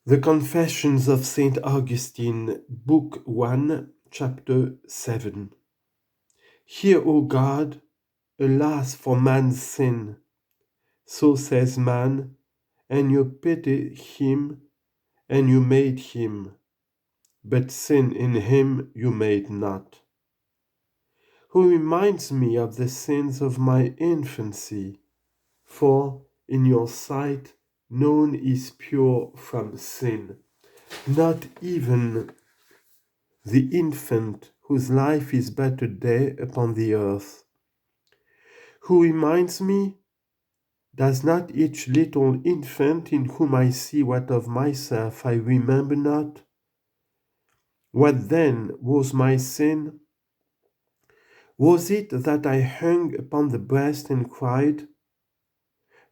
The Confessions of Saint Augustine, Book 1, Chapter 7. Hear, O God, alas for man's sin. So says man, and you pity him, and you made him, but sin in him you made not. Who reminds me of the sins of my infancy, for in your sight none is pure from sin, not even the infant whose life is but a day upon the earth. Who reminds me, does not each little infant in whom I see what of myself I remember not? What then was my sin? Was it that I hung upon the breast and cried?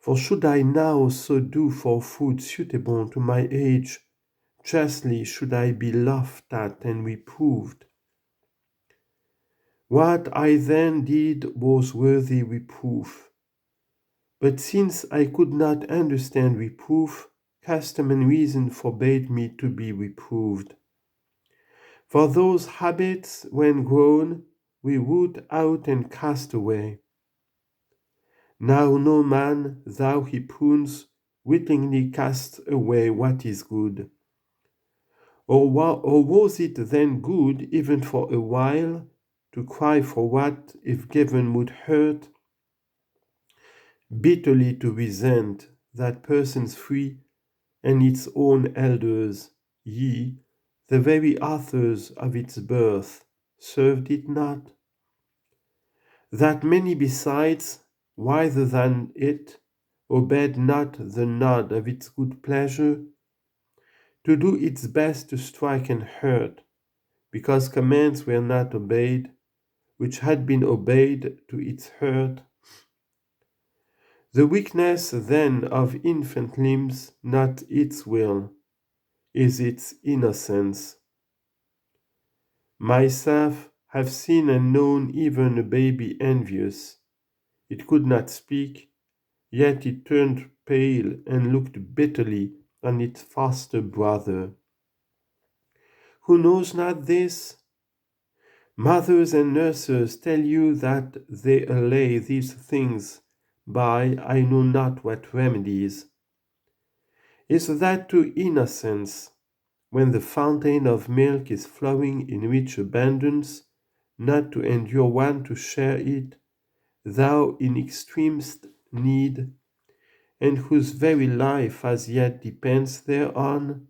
For should I now so do for food suitable to my age, justly should I be laughed at and reproved. What I then did was worthy reproof. But since I could not understand reproof, custom and reason forbade me to be reproved. For those habits, when grown, we root out and cast away. Now no man, though he prunes, wittingly casts away what is good. Or was it then good, even for a while, to cry for what, if given, would hurt, bitterly to resent that person's free and its own elders, ye, the very authors of its birth, served it not? That many besides, wiser than it, obeyed not the nod of its good pleasure, to do its best to strike and hurt, because commands were not obeyed, which had been obeyed to its hurt. The weakness then of infant limbs, not its will, is its innocence. Myself have seen and known even a baby envious. It could not speak, yet it turned pale and looked bitterly on its foster brother. Who knows not this? Mothers and nurses tell you that they allay these things by I know not what remedies. Is that to innocence, when the fountain of milk is flowing in rich abundance, not to endure one to share it, thou in extremest need, and whose very life as yet depends thereon?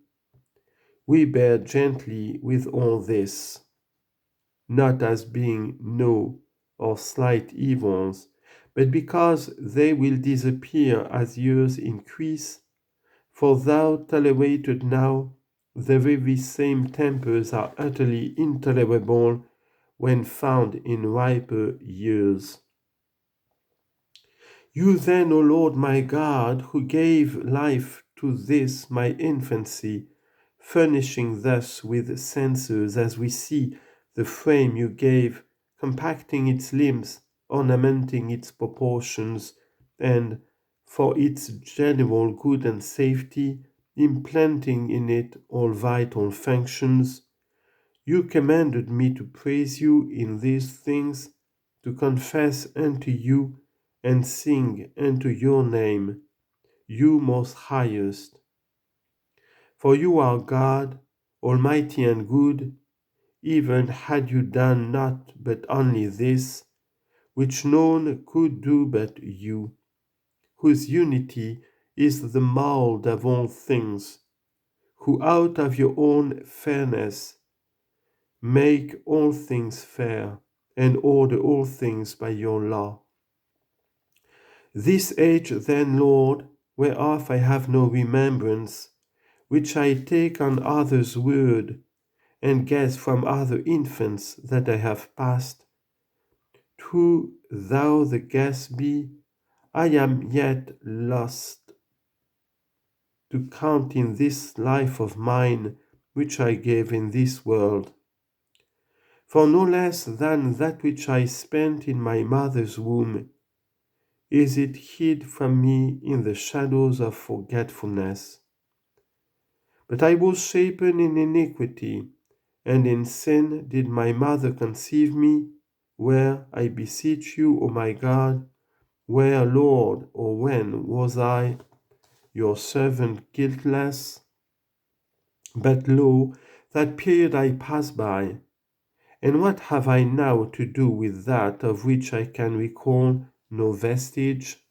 We bear gently with all this, not as being no or slight evils, but because they will disappear as years increase. For thou tolerated now, the very same tempers are utterly intolerable when found in riper years. You then, O Lord my God, who gave life to this my infancy, furnishing thus with senses, as we see, the frame you gave, compacting its limbs, ornamenting its proportions, and, for its general good and safety, implanting in it all vital functions, you commanded me to praise you in these things, to confess unto you and sing unto your name, you most highest. For you are God, almighty and good, even had you done not but only this, which none could do but you, whose unity is the mould of all things, who out of your own fairness make all things fair, and order all things by your law. This age then, Lord, whereof I have no remembrance, which I take on others' word, and guess from other infants that I have passed, who thou the guest be, I am yet lost to count in this life of mine which I gave in this world. For no less than that which I spent in my mother's womb is it hid from me in the shadows of forgetfulness. But I was shapen in iniquity, and in sin did my mother conceive me. Where, I beseech you, O my God, where, Lord, or when was I, your servant, guiltless? But lo, that period I pass by, and what have I now to do with that of which I can recall no vestige?